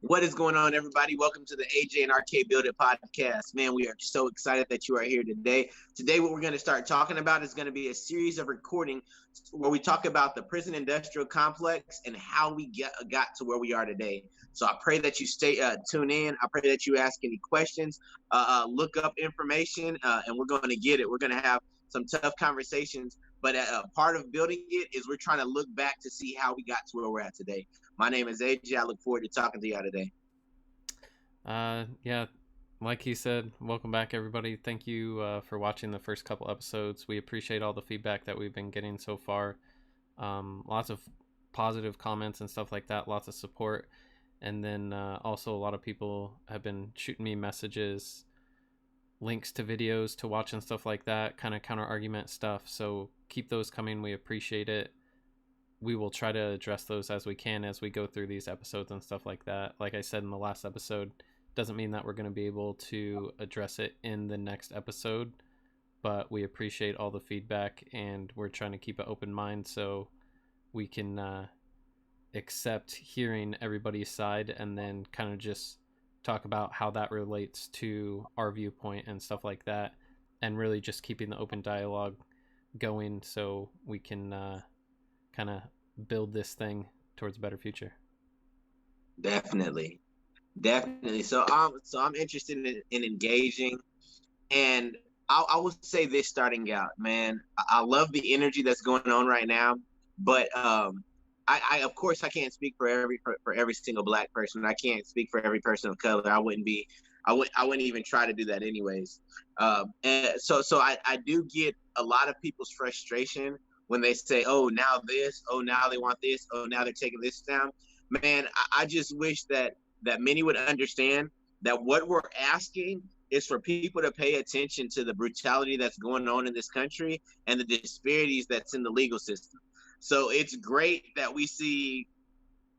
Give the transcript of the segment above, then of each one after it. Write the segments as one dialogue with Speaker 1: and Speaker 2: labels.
Speaker 1: What is going on, everybody? Welcome to the AJ and RK Build It podcast. Man, we are so excited that you are here today. Today, what we're going to start talking about is going to be a series of recording where we talk about the prison industrial complex and how we got to where we are today. So I pray that you tune in. I pray that you ask any questions, look up information, and we're going to get it. We're going to have some tough conversations. But part of building it is we're trying to look back to see how we got to where we're at today. My name is AJ. I look forward to talking to y'all today.
Speaker 2: Yeah, like he said, welcome back, everybody. Thank you for watching the first couple episodes. We appreciate all the feedback that we've been getting so far. Lots of positive comments and stuff like that, lots of support. And then also a lot of people have been shooting me messages, links to videos to watch and stuff like that, kind of counter argument stuff. So keep those coming. We appreciate it. We will try to address those as we can as we go through these episodes and stuff like that. Like I said in the last episode, doesn't mean that we're going to be able to address it in the next episode, but we appreciate all the feedback and we're trying to keep an open mind so we can accept hearing everybody's side and then kind of just talk about how that relates to our viewpoint and stuff like that, and really just keeping the open dialogue going so we can kind of build this thing towards a better future.
Speaker 1: Definitely. So I'm interested in engaging, and I will say this starting out, man. I love the energy that's going on right now, but I of course I can't speak for every single black person. I can't speak for every person of color. I wouldn't even try to do that anyways. And so I do get a lot of people's frustration when they say, oh, now this, oh, now they want this, oh, now they're taking this down. Man, I just wish that many would understand that what we're asking is for people to pay attention to the brutality that's going on in this country and the disparities that's in the legal system. So it's great that we see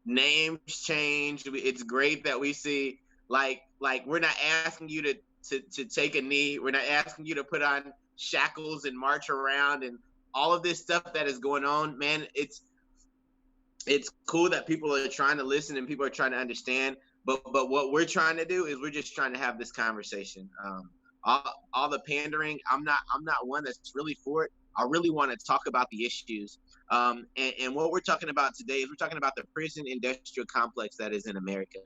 Speaker 1: names change. It's great that we see like we're not asking you to take a knee. We're not asking you to put on shackles and march around and all of this stuff that is going on. Man, it's cool that people are trying to listen and people are trying to understand. But what we're trying to do is we're just trying to have this conversation. All the pandering, I'm not one that's really for it. I really want to talk about the issues. And what we're talking about today is we're talking about the prison industrial complex that is in America.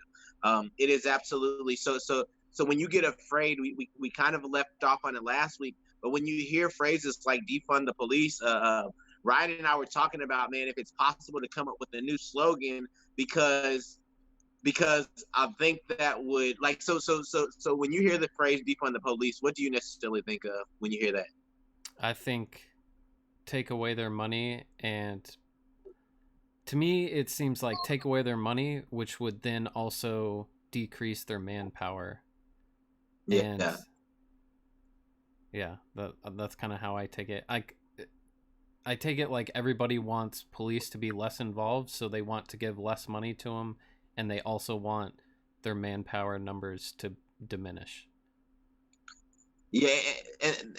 Speaker 1: It is absolutely so when you get afraid, we kind of left off on it last week, but when you hear phrases like defund the police, Ryan and I were talking about, man, if it's possible to come up with a new slogan, because I think that would so when you hear the phrase defund the police, what do you necessarily think of when you hear that?
Speaker 2: I think take away their money, and to me it seems like take away their money, which would then also decrease their manpower. And
Speaker 1: Yeah.
Speaker 2: yeah, that's kind of how I take it. I take it like everybody wants police to be less involved, so they want to give less money to them, and they also want their manpower numbers to diminish.
Speaker 1: Yeah,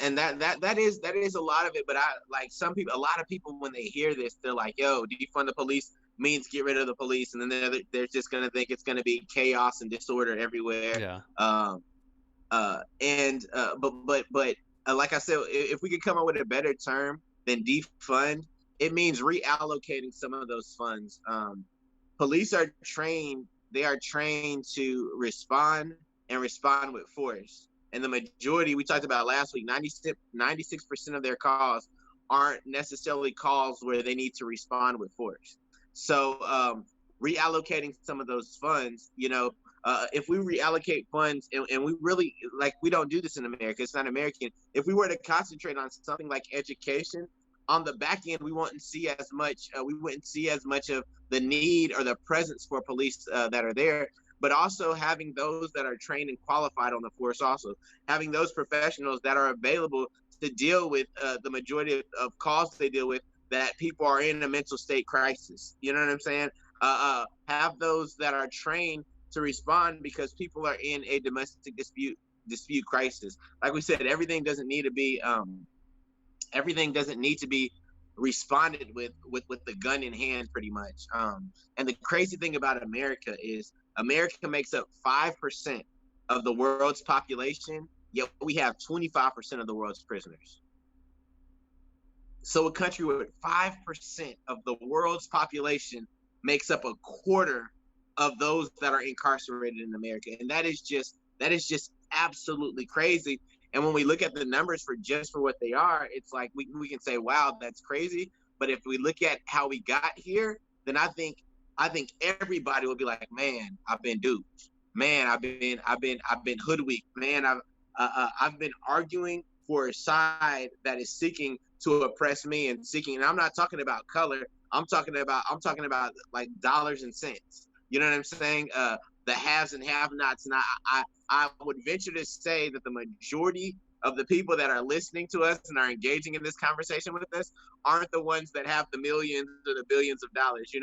Speaker 1: and that is a lot of it. But I like a lot of people when they hear this, they're like, "Yo, defund the police means get rid of the police," and then they're just gonna think it's gonna be chaos and disorder everywhere.
Speaker 2: Yeah.
Speaker 1: But like I said, if we could come up with a better term than defund, it means reallocating some of those funds. Police are trained; they are trained to respond and respond with force. And the majority we talked about last week, 96% of their calls aren't necessarily calls where they need to respond with force. So reallocating some of those funds, if we reallocate funds and we really like we don't do this in America, it's not American. If we were to concentrate on something like education, on the back end we wouldn't see as much. We wouldn't see as much of the need or the presence for police that are there. But also having those that are trained and qualified on the force, also having those professionals that are available to deal with the majority of calls they deal with that people are in a mental state crisis. You know what I'm saying? Have those that are trained to respond because people are in a domestic dispute crisis. Like we said, everything doesn't need to be responded with the gun in hand, pretty much. And the crazy thing about America is America makes up 5% of the world's population, yet we have 25% of the world's prisoners. So a country with 5% of the world's population makes up a quarter of those that are incarcerated in America. And that is just absolutely crazy. And when we look at the numbers for what they are, it's like we can say, wow, that's crazy. But if we look at how we got here, then I think everybody will be like, man, I've been duped. Man, I've been hoodwinked. Man, I've been arguing for a side that is seeking to oppress me and seeking. And I'm not talking about color. I'm talking about like dollars and cents. You know what I'm saying? The haves and have-nots. And I would venture to say that the majority of the people that are listening to us and are engaging in this conversation with us aren't the ones that have the millions or the billions of dollars.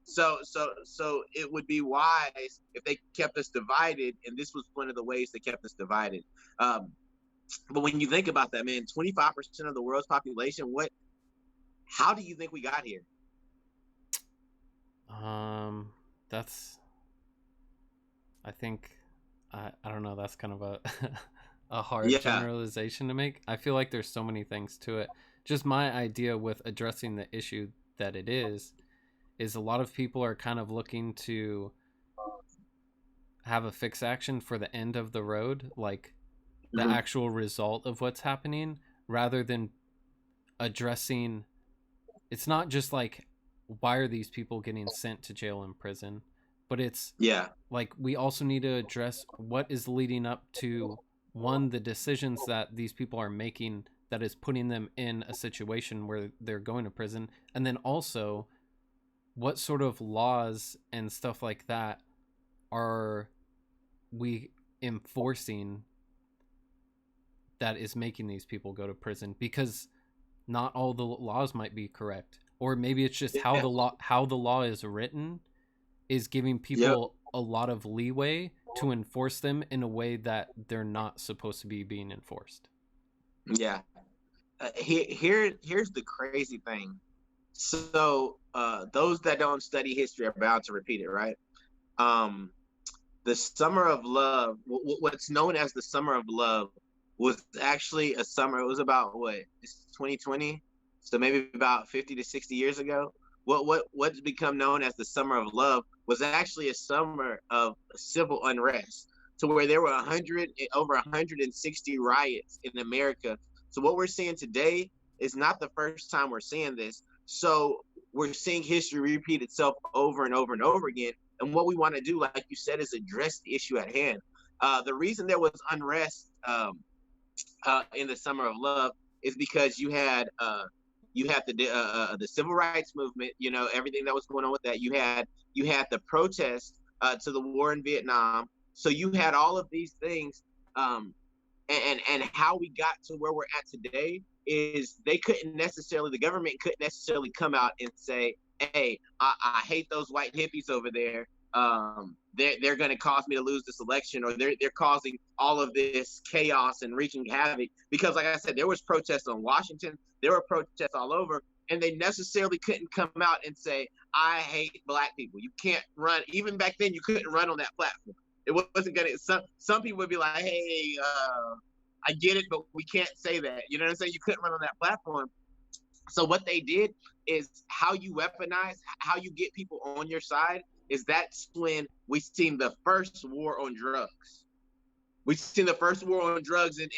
Speaker 1: So it would be wise if they kept us divided, and this was one of the ways they kept us divided. Um, but when you think about that, man, 25% of the world's population, how do you think we got here?
Speaker 2: That's, I think, I don't know, that's kind of a a hard
Speaker 1: Yeah,
Speaker 2: generalization to make. I feel like there's so many things to it. Just my idea with addressing the issue that it is a lot of people are kind of looking to have a fix action for the end of the road, like the
Speaker 1: hmm
Speaker 2: actual result of what's happening, rather than addressing. It's not just like, why are these people getting sent to jail and prison, but it's
Speaker 1: yeah,
Speaker 2: like we also need to address what is leading up to, one, the decisions that these people are making that is putting them in a situation where they're going to prison, and then also what sort of laws and stuff like that are we enforcing that is making these people go to prison, because not all the laws might be correct, or maybe it's just
Speaker 1: yeah,
Speaker 2: how the law is written is giving
Speaker 1: yep,
Speaker 2: people a lot of leeway to enforce them in a way that they're not supposed to be being enforced.
Speaker 1: yeah. Here's the crazy thing. So those that don't study history are bound to repeat it, right? Um, the Summer of Love, what's known as the Summer of Love, was actually a summer. It was about what? It's 2020, so maybe about 50 to 60 years ago. What's become known as the Summer of Love was actually a summer of civil unrest, to where there were 160 riots in America. So what we're seeing today is not the first time we're seeing this. So we're seeing history repeat itself over and over and over again. And what we want to do, like you said, is address the issue at hand. The reason there was unrest in the Summer of Love is because you had the civil rights movement. Everything that was going on with that. You had the protest to the war in Vietnam. So you had all of these things, and how we got to where we're at today is the government couldn't necessarily come out and say, hey, I hate those white hippies over there. They're going to cause me to lose this election, or they're causing all of this chaos and wreaking havoc. Because, like I said, there was protests on Washington, there were protests all over, and they necessarily couldn't come out and say, I hate black people. You can't run. Even back then, you couldn't run on that platform. It wasn't gonna. Some people would be like, hey, I get it, but we can't say that. You know what I'm saying? You couldn't run on that platform. So what they did is, how you weaponize, how you get people on your side, is that's when we seen the first war on drugs. We've seen the first war on drugs in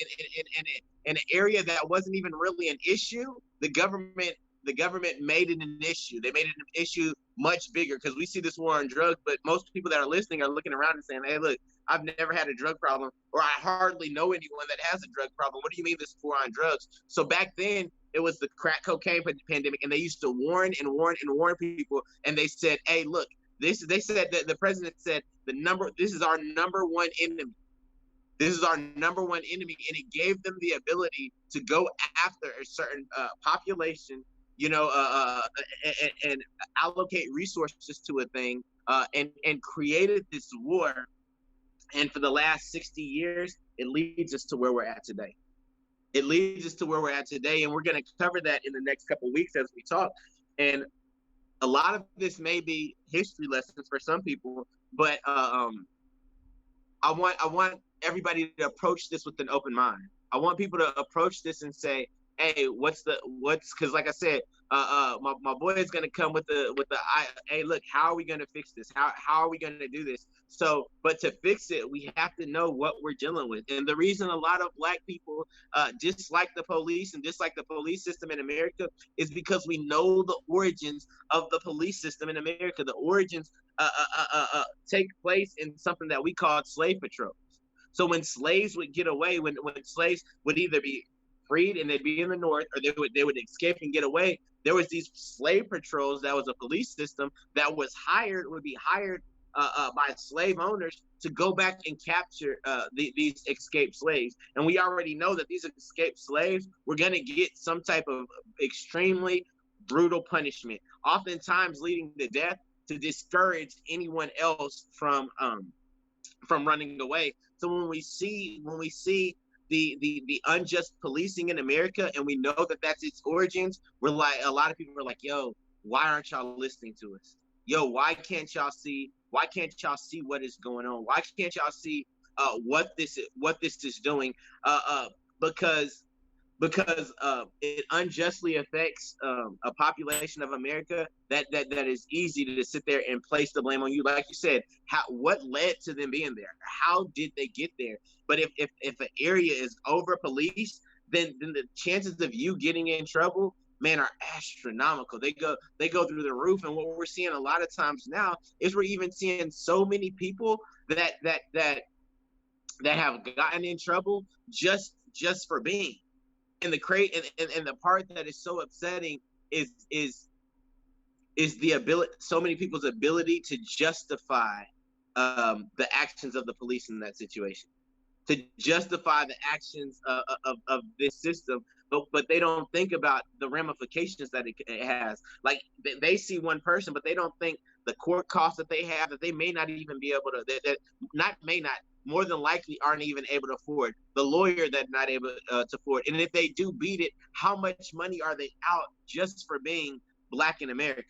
Speaker 1: an area that wasn't even really an issue. The government made it an issue. They made it an issue much bigger, because we see this war on drugs, but most people that are listening are looking around and saying, hey, look, I've never had a drug problem, or I hardly know anyone that has a drug problem. What do you mean this war on drugs? So back then, it was the crack cocaine pandemic, and they used to warn and warn and warn people, and they said, hey, look, they said that the president said, this is our number one enemy. This is our number one enemy, and it gave them the ability to go after a certain population, and allocate resources to a thing, and created this war. And for the last 60 years, it leads us to where we're at today. It leads us to where we're at today, and we're going to cover that in the next couple of weeks as we talk. And a lot of this may be history lessons for some people, but I want everybody to approach this with an open mind. I want people to approach this and say, "Hey, what's?" Because like I said, my boy is gonna come with hey, look, how are we gonna fix this? How are we gonna do this? So, but to fix it, we have to know what we're dealing with. And the reason a lot of Black people dislike the police and dislike the police system in America is because we know the origins of the police system in America. The origins take place in something that we called slave patrols. So when slaves would get away, when slaves would either be freed and they'd be in the north, or they would escape and get away, there was these slave patrols. That was a police system that would be hired by slave owners to go back and capture these escaped slaves. And we already know that these escaped slaves were going to get some type of extremely brutal punishment, oftentimes leading to death, to discourage anyone else from running away. So when we see the unjust policing in America, and we know that that's its origins, we're like, a lot of people are like, yo, why aren't y'all listening to us? Yo, why can't y'all see what is going on? Why can't y'all see what this is doing? Because it unjustly affects a population of America that is easy to sit there and place the blame on you. Like you said, what led to them being there? How did they get there? But if an area is over policed, then the chances of you getting in trouble, man, are astronomical. They go through the roof. And what we're seeing a lot of times now is we're even seeing so many people that have gotten in trouble just for being. And the part that is so upsetting is the ability, so many people's ability to justify the actions of the police in that situation, to justify the actions of this system, but they don't think about the ramifications that it has. Like they see one person, but they don't think the court costs that they have, that they may not even be able to, that not may not, more than likely aren't even able to afford, the lawyer that not able to afford, and if they do beat it, how much money are they out just for being Black in America?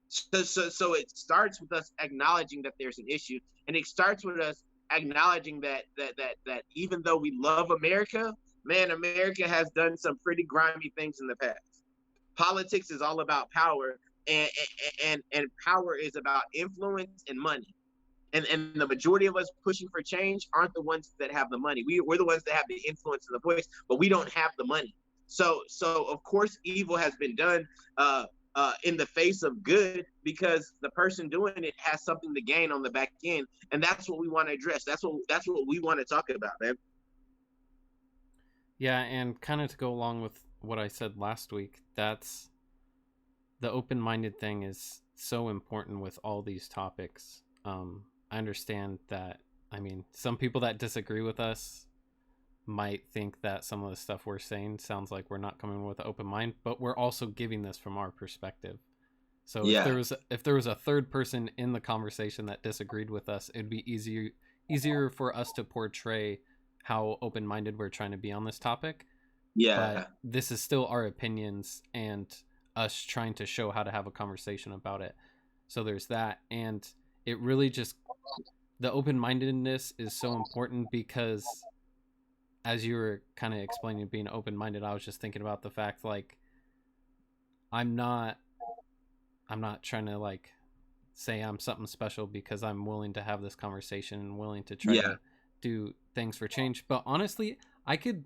Speaker 1: So it starts with us acknowledging that there's an issue, and it starts with us acknowledging that even though we love America, man, America has done some pretty grimy things in the past. Politics is all about power, and power is about influence and money. And the majority of us pushing for change aren't the ones that have the money. We're the ones that have the influence and the voice, but we don't have the money. So of course evil has been done in the face of good, because the person doing it has something to gain on the back end, and that's what we want to address. That's what we want to talk about, man.
Speaker 2: Yeah, and kind of to go along with what I said last week, that's the open-minded thing is so important with all these topics. I understand that. I mean, some people that disagree with us might think that some of the stuff we're saying sounds like we're not coming with an open mind, but we're also giving this from our perspective. So
Speaker 1: Yeah,
Speaker 2: if there was a third person in the conversation that disagreed with us, it'd be easier for us to portray how open minded we're trying to be on this topic.
Speaker 1: yeah,
Speaker 2: But this is still our opinions and us trying to show how to have a conversation about it. So there's that, and it really just, the open mindedness is so important because as you were kind of explaining being open minded, I was just thinking about the fact like I'm not I'm not trying to like say I'm something special because I'm willing to have this conversation and willing to try
Speaker 1: yeah,
Speaker 2: to do things for change. But honestly, I could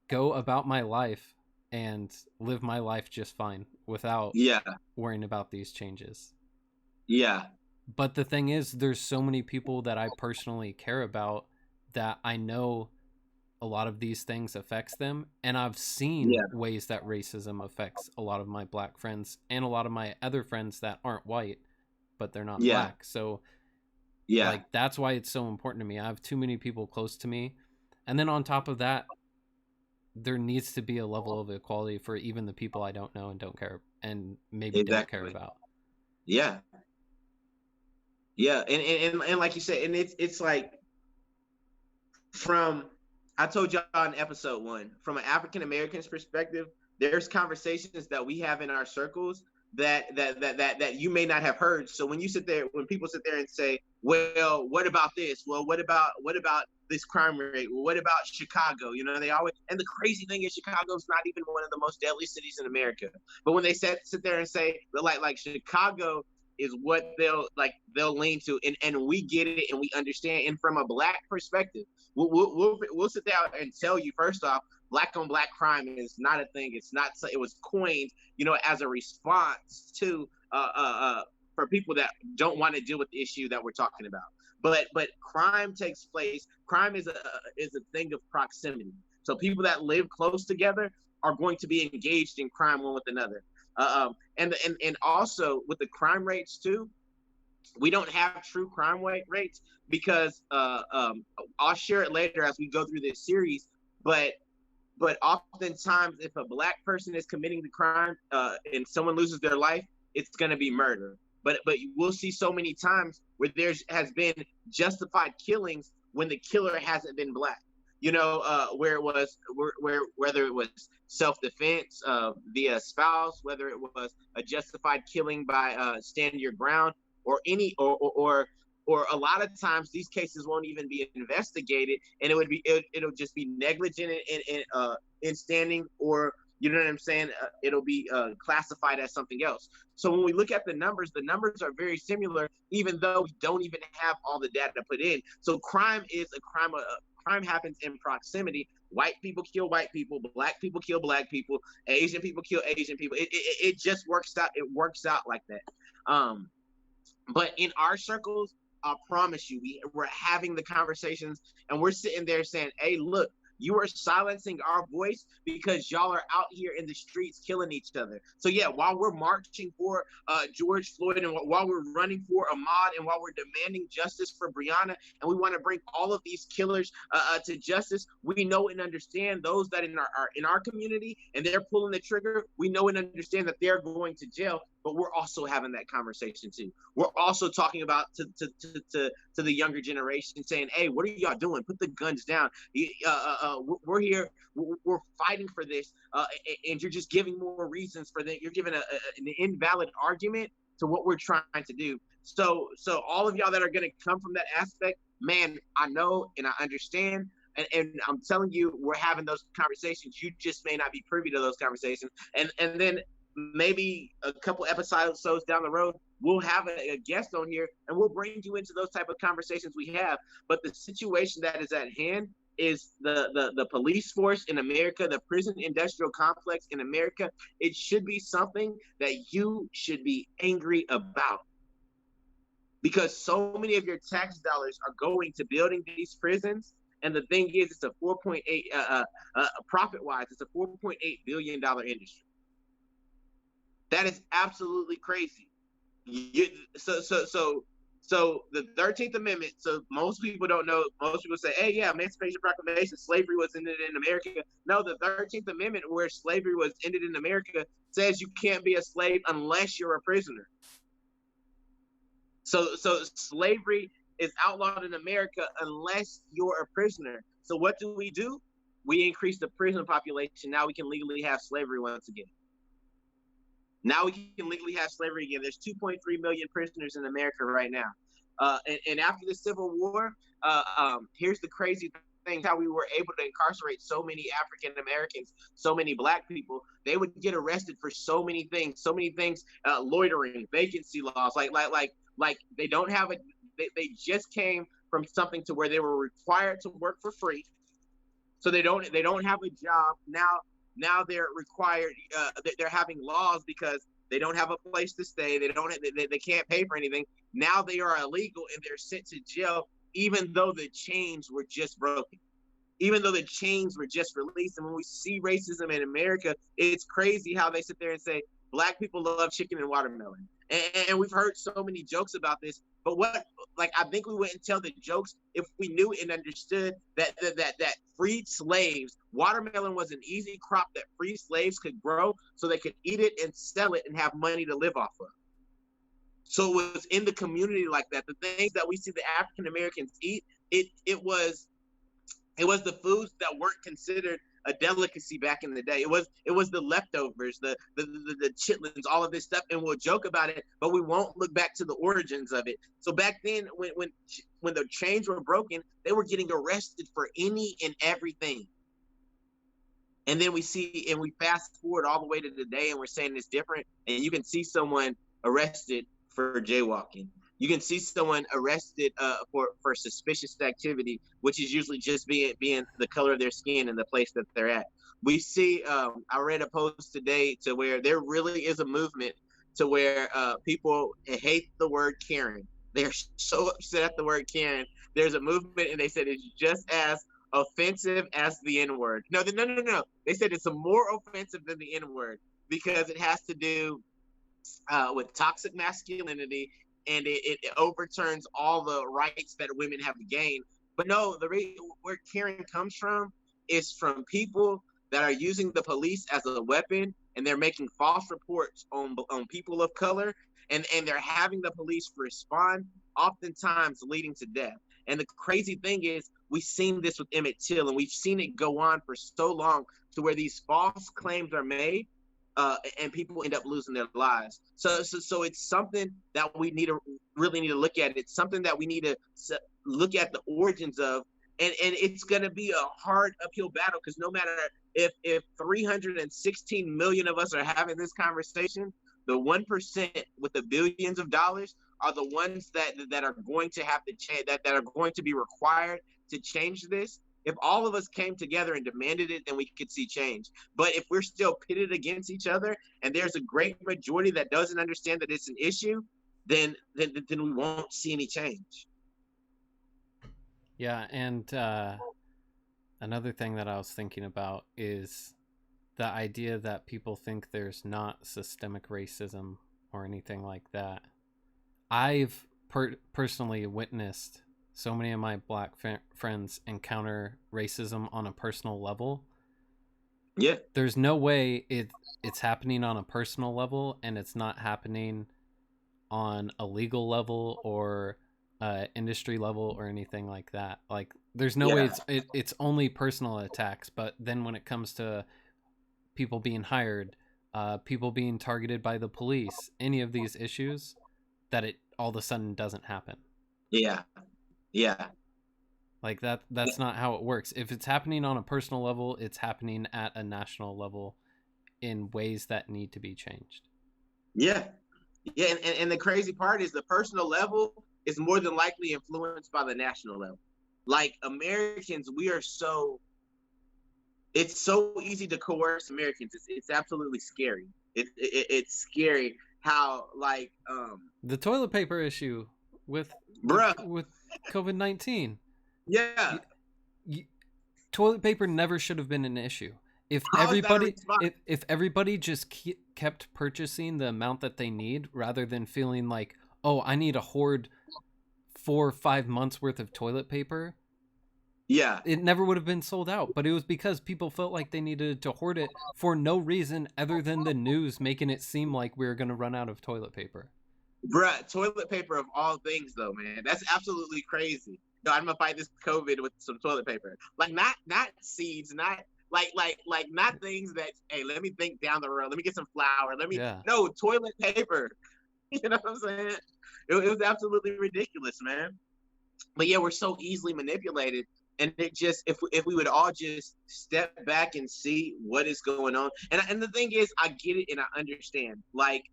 Speaker 2: go about my life and live my life just fine without
Speaker 1: yeah,
Speaker 2: worrying about these changes.
Speaker 1: yeah,
Speaker 2: But the thing is, there's so many people that I personally care about that I know a lot of these things affects them, and I've seen
Speaker 1: yeah,
Speaker 2: ways that racism affects a lot of my black friends and a lot of my other friends that aren't white but they're not
Speaker 1: yeah,
Speaker 2: black. So
Speaker 1: yeah,
Speaker 2: like that's why it's so important to me. I have too many people close to me, and then on top of that, there needs to be a level of equality for even the people I don't know and don't care and maybe don't care
Speaker 1: exactly.
Speaker 2: about.
Speaker 1: Yeah, yeah, and like you said, and it's like, from, I told y'all in episode 1, from an African American's perspective, there's conversations that we have in our circles that you may not have heard. So when you sit there, when people sit there and say, well, what about this? Well, what about this crime rate? Well, what about Chicago? You know, they always, and the crazy thing is Chicago's not even one of the most deadly cities in America. But when they sit there and say like Chicago is what they'll lean to, and we get it and we understand. And from a black perspective, we'll sit down and tell you, first off, black on black crime is not a thing. It's not. It was coined, as a response to for people that don't want to deal with the issue that we're talking about. But crime takes place. Crime is a thing of proximity. So people that live close together are going to be engaged in crime one with another. And also with the crime rates too, we don't have true crime rates because I'll share it later as we go through this series. But oftentimes, if a black person is committing the crime and someone loses their life, it's going to be murder. But we'll see so many times where there has been justified killings when the killer hasn't been black. Where it was whether it was self-defense via spouse, whether it was a justified killing by stand your ground, or any or a lot of times these cases won't even be investigated, and it'll just be negligent in standing, or you know what I'm saying, it'll be classified as something else. So when we look at the numbers are very similar, even though we don't even have all the data put in. So crime is a crime. Crime happens in proximity. White people kill white people, black people kill black people, Asian people kill Asian people. It just works out. It works out like that. But in our circles, I promise you, we're having the conversations and we're sitting there saying, hey, look, you are silencing our voice because y'all are out here in the streets killing each other. So yeah, while we're marching for George Floyd, and while we're running for Ahmaud, and while we're demanding justice for Breonna, and we want to bring all of these killers to justice, we know and understand those that are in our community and they're pulling the trigger. We know and understand that they're going to jail. But we're also having that conversation too. We're also talking about to the younger generation, saying, "Hey, what are y'all doing? Put the guns down. We're here. We're fighting for this, and you're just giving more reasons for that. You're giving an invalid argument to what we're trying to do." So all of y'all that are going to come from that aspect, man, I know and I understand. And I'm telling you, we're having those conversations. You just may not be privy to those conversations. And then maybe a couple episodes down the road, we'll have a guest on here and we'll bring you into those type of conversations we have. But the situation that is at hand is the police force in America, the prison industrial complex in America. It should be something that you should be angry about, because so many of your tax dollars are going to building these prisons. And the thing is, it's a 4.8 profit wise, it's a $4.8 billion industry. That is absolutely crazy. So the 13th Amendment, so most people don't know, most people say, hey, yeah, Emancipation Proclamation, slavery was ended in America. No, the 13th Amendment, where slavery was ended in America, says you can't be a slave unless you're a prisoner. So slavery is outlawed in America unless you're a prisoner. So what do? We increase the prison population. Now we can legally have slavery once again. Now we can legally have slavery again. There's 2.3 million prisoners in America right now. And after the Civil War, here's the crazy thing, how we were able to incarcerate so many African Americans, so many black people. They would get arrested for so many things, loitering, vacancy laws, like they don't have they just came from something to where they were required to work for free. So they don't have a job. Now they're required, they're having laws because they don't have a place to stay. They can't pay for anything. Now they are illegal and they're sent to jail, even though the chains were just broken, even though the chains were just released. And when we see racism in America, it's crazy how they sit there and say, black people love chicken and watermelon. And we've heard so many jokes about this, but I think we wouldn't tell the jokes if we knew and understood that freed slaves, watermelon was an easy crop that freed slaves could grow so they could eat it and sell it and have money to live off of. So it was in the community like that. The things that we see the African Americans eat, it was the foods that weren't considered a delicacy back in the day. It was the leftovers, the chitlins, all of this stuff, and we'll joke about it, but we won't look back to the origins of it. So back then, when the chains were broken, they were getting arrested for any and everything. And then we fast forward all the way to today, and we're saying it's different. And you can see someone arrested for jaywalking. You can see someone arrested for suspicious activity, which is usually just being the color of their skin and the place that they're at. We see. I read a post today to where there really is a movement to where people hate the word Karen. They're so upset at the word Karen. There's a movement, and they said it's just as offensive as the N word. No, no, no, no. They said it's more offensive than the N word because it has to do with toxic masculinity, and it overturns all the rights that women have gained. But no, where Karen comes from is from people that are using the police as a weapon, and they're making false reports on people of color, and they're having the police respond, oftentimes leading to death. And the crazy thing is, we've seen this with Emmett Till, and we've seen it go on for so long to where these false claims are made, and people end up losing their lives. So it's something that we really need to look at. It's something that we need to look at the origins of, and it's going to be a hard uphill battle, because no matter if 316 million of us are having this conversation, the 1% with the billions of dollars are the ones that are going to have to change, that are going to be required to change this. If all of us came together and demanded it, then we could see change. But if we're still pitted against each other, and there's a great majority that doesn't understand that it's an issue, then we won't see any change.
Speaker 2: Yeah, and another thing that I was thinking about is the idea that people think there's not systemic racism or anything like that. I've personally witnessed so many of my black friends encounter racism on a personal level.
Speaker 1: Yeah.
Speaker 2: There's no way it's happening on a personal level and it's not happening on a legal level or industry level or anything like that. Like, there's no way it's only personal attacks. But then when it comes to people being hired, people being targeted by the police, any of these issues, that it all of a sudden doesn't happen.
Speaker 1: Yeah.
Speaker 2: Like that's not how it works. If it's happening on a personal level, it's happening at a national level in ways that need to be changed.
Speaker 1: Yeah. And the crazy part is the personal level is more than likely influenced by the national level. Like, Americans, it's so easy to coerce Americans. It's absolutely scary. It's scary how, like,
Speaker 2: the toilet paper issue with COVID-19.
Speaker 1: Yeah.
Speaker 2: Toilet paper never should have been an issue. If everybody just kept purchasing the amount that they need, rather than feeling like, oh, I need to hoard 4 or 5 months worth of toilet paper.
Speaker 1: Yeah.
Speaker 2: It never would have been sold out, but it was because people felt like they needed to hoard it for no reason other than the news making it seem like we were going to run out of toilet paper.
Speaker 1: Bruh, toilet paper of all things, though, man. That's absolutely crazy. No, I'm gonna fight this COVID with some toilet paper. Like, not seeds, not not things that, hey, let me think down the road. Let me get some flour. No, toilet paper. You know what I'm saying? It was absolutely ridiculous, man. But yeah, we're so easily manipulated. And it just, if we would all just step back and see what is going on. And the thing is, I get it and I understand. Like,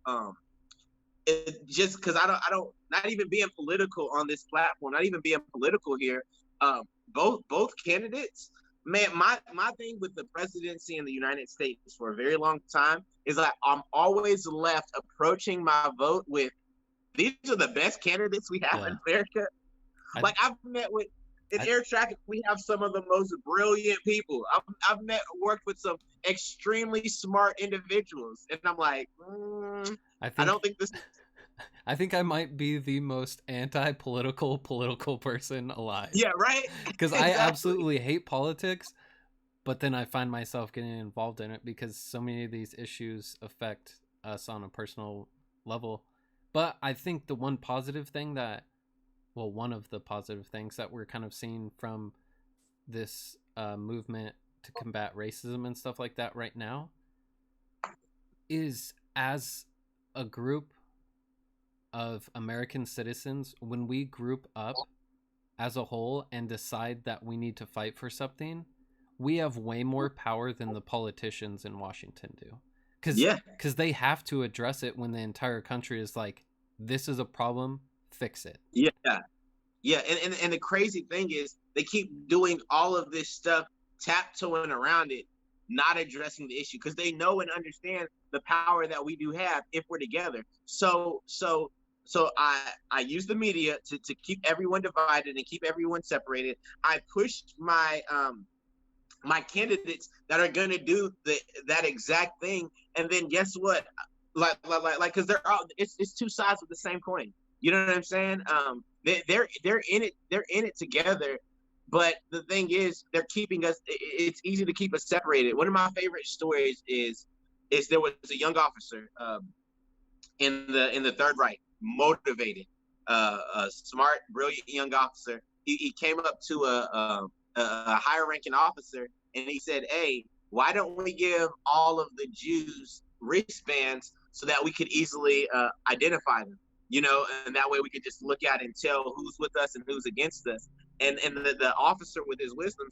Speaker 1: just because I don't, not even being political on this platform, not even being political here. Both candidates, man. My thing with the presidency in the United States for a very long time is that I'm always left approaching my vote with, these are the best candidates we have in America. I've met with, in air traffic, we have some of the most brilliant people. I've worked with some extremely smart individuals, and I'm like, I don't think this.
Speaker 2: I think I might be the most anti-political person alive.
Speaker 1: Yeah, right.
Speaker 2: Because exactly. I absolutely hate politics, but then I find myself getting involved in it because so many of these issues affect us on a personal level. But I think the one of the positive things that we're kind of seeing from this movement to combat racism and stuff like that right now is as a group of American citizens, when we group up as a whole and decide that we need to fight for something, we have way more power than the politicians in Washington do.
Speaker 1: Yeah.
Speaker 2: Because they have to address it when the entire country is like, this is a problem, fix it.
Speaker 1: Yeah. Yeah. And the crazy thing is they keep doing all of this stuff, tiptoeing around it, not addressing the issue because they know and understand the power that we do have if we're together. So I use the media to keep everyone divided and keep everyone separated. I pushed my candidates that are going to do that exact thing, and then guess what? Like, because they're all it's two sides of the same coin. You know what I'm saying? They're in it. They're in it together. But the thing is, they're keeping us. It's easy to keep us separated. One of my favorite stories is there was a young officer in the Third Reich, motivated, a smart, brilliant young officer. He came up to a higher ranking officer and he said, "Hey, why don't we give all of the Jews wristbands so that we could easily identify them? You know, and that way we could just look at and tell who's with us and who's against us." And the officer, with his wisdom,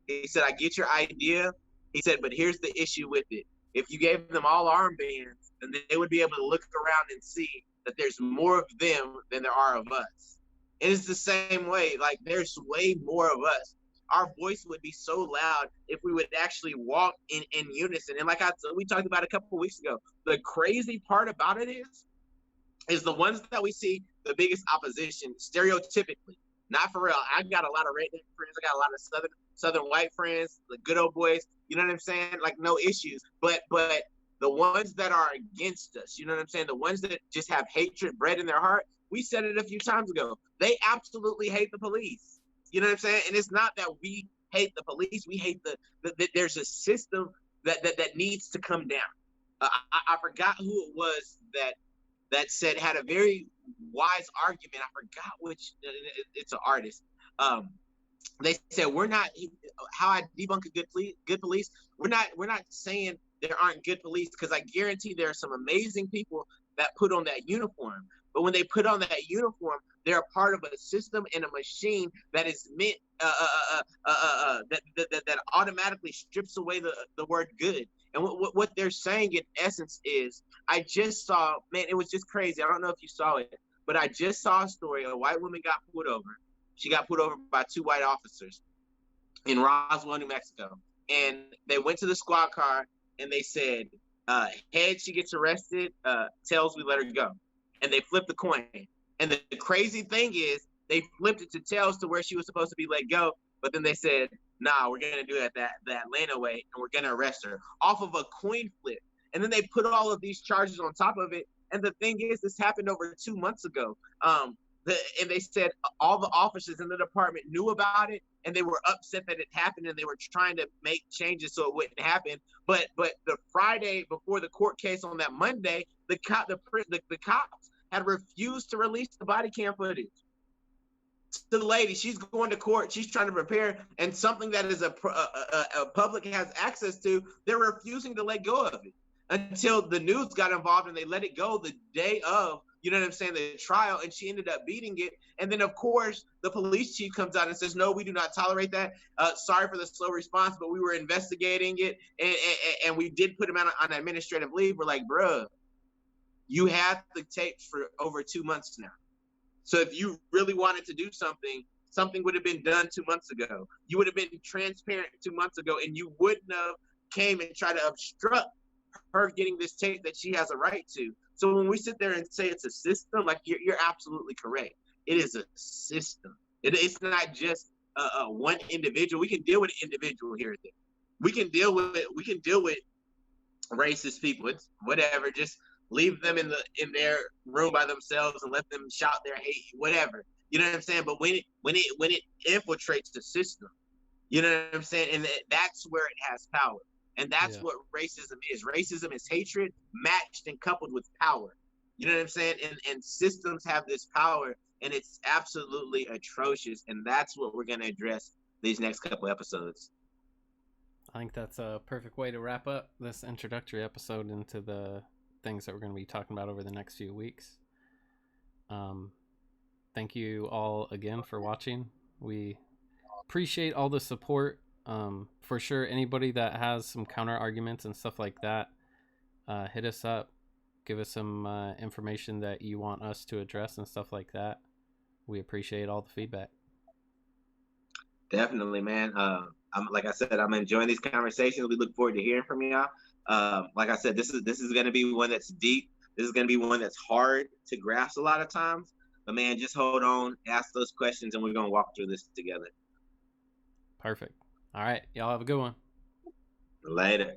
Speaker 1: he said, "I get your idea." He said, "But here's the issue with it. If you gave them all armbands, then they would be able to look around and see that there's more of them than there are of us." And it's the same way. Like, there's way more of us. Our voice would be so loud if we would actually walk in unison. And like we talked about a couple of weeks ago, the crazy part about it is the ones that we see the biggest opposition stereotypically. Not for real. I got a lot of redneck friends. I got a lot of southern white friends, the good old boys. You know what I'm saying? Like, no issues. But the ones that are against us, you know what I'm saying? The ones that just have hatred bred in their heart. We said it a few times ago. They absolutely hate the police. You know what I'm saying? And it's not that we hate the police. We hate there's a system that needs to come down. I forgot who it was that said, had a very wise argument. I forgot which. It's an artist. They said, we're not, how I debunk a good police. We're not saying there aren't good police, because I guarantee there are some amazing people that put on that uniform. But when they put on that uniform, they're a part of a system and a machine that is meant that automatically strips away the word good. And what they're saying in essence is, I just saw, man, it was just crazy. I don't know if you saw it, but I just saw a story. A white woman got pulled over. She got pulled over by two white officers in Roswell, New Mexico. And they went to the squad car and they said, heads, she gets arrested, tails, we let her go. And they flipped the coin. And the crazy thing is, they flipped it to tails, to where she was supposed to be let go. But then they said, nah, we're going to do it that Atlanta way, and we're going to arrest her off of a coin flip. And then they put all of these charges on top of it. And the thing is, this happened over 2 months ago. And they said all the officers in the department knew about it, and they were upset that it happened, and they were trying to make changes so it wouldn't happen. But the Friday before the court case on that Monday, the cops had refused to release the body cam footage to the lady. She's going to court. She's trying to prepare, and something that is a public has access to, they're refusing to let go of it until the news got involved, and they let it go the day of, you know what I'm saying, the trial, and she ended up beating it. And then, of course, the police chief comes out and says, no, we do not tolerate that. Sorry for the slow response, but we were investigating it, and we did put him on administrative leave. We're like, bruh, you had the tapes for over 2 months now. So if you really wanted to do something, something would have been done 2 months ago. You would have been transparent 2 months ago, and you wouldn't have came and tried to obstruct her getting this tape that she has a right to. So when we sit there and say it's a system, like, you're absolutely correct. It is a system. It's not just one individual. We can deal with an individual here and there. We can deal with racist people. It's whatever. Just leave them in their room by themselves and let them shout their hate, whatever. You know what I'm saying? But when it infiltrates the system, you know what I'm saying? And that's where it has power. And that's what racism is. Racism is hatred matched and coupled with power. You know what I'm saying? And systems have this power, and it's absolutely atrocious. And that's what we're going to address these next couple episodes.
Speaker 2: I think that's a perfect way to wrap up this introductory episode into the things that we're going to be talking about over the next few weeks. Um, thank you all again for watching. We appreciate all the support. For sure, anybody that has some counter arguments and stuff like that, hit us up. Give us some information that you want us to address and stuff like that. We appreciate all the feedback.
Speaker 1: Definitely, man. I'm like I said, I'm enjoying these conversations. We look forward to hearing from y'all. Like I said, this is going to be one that's deep. This is going to be one that's hard to grasp a lot of times. But man, just hold on, ask those questions, and we're going to walk through this together.
Speaker 2: Perfect. All right. Y'all have a good one.
Speaker 1: Later.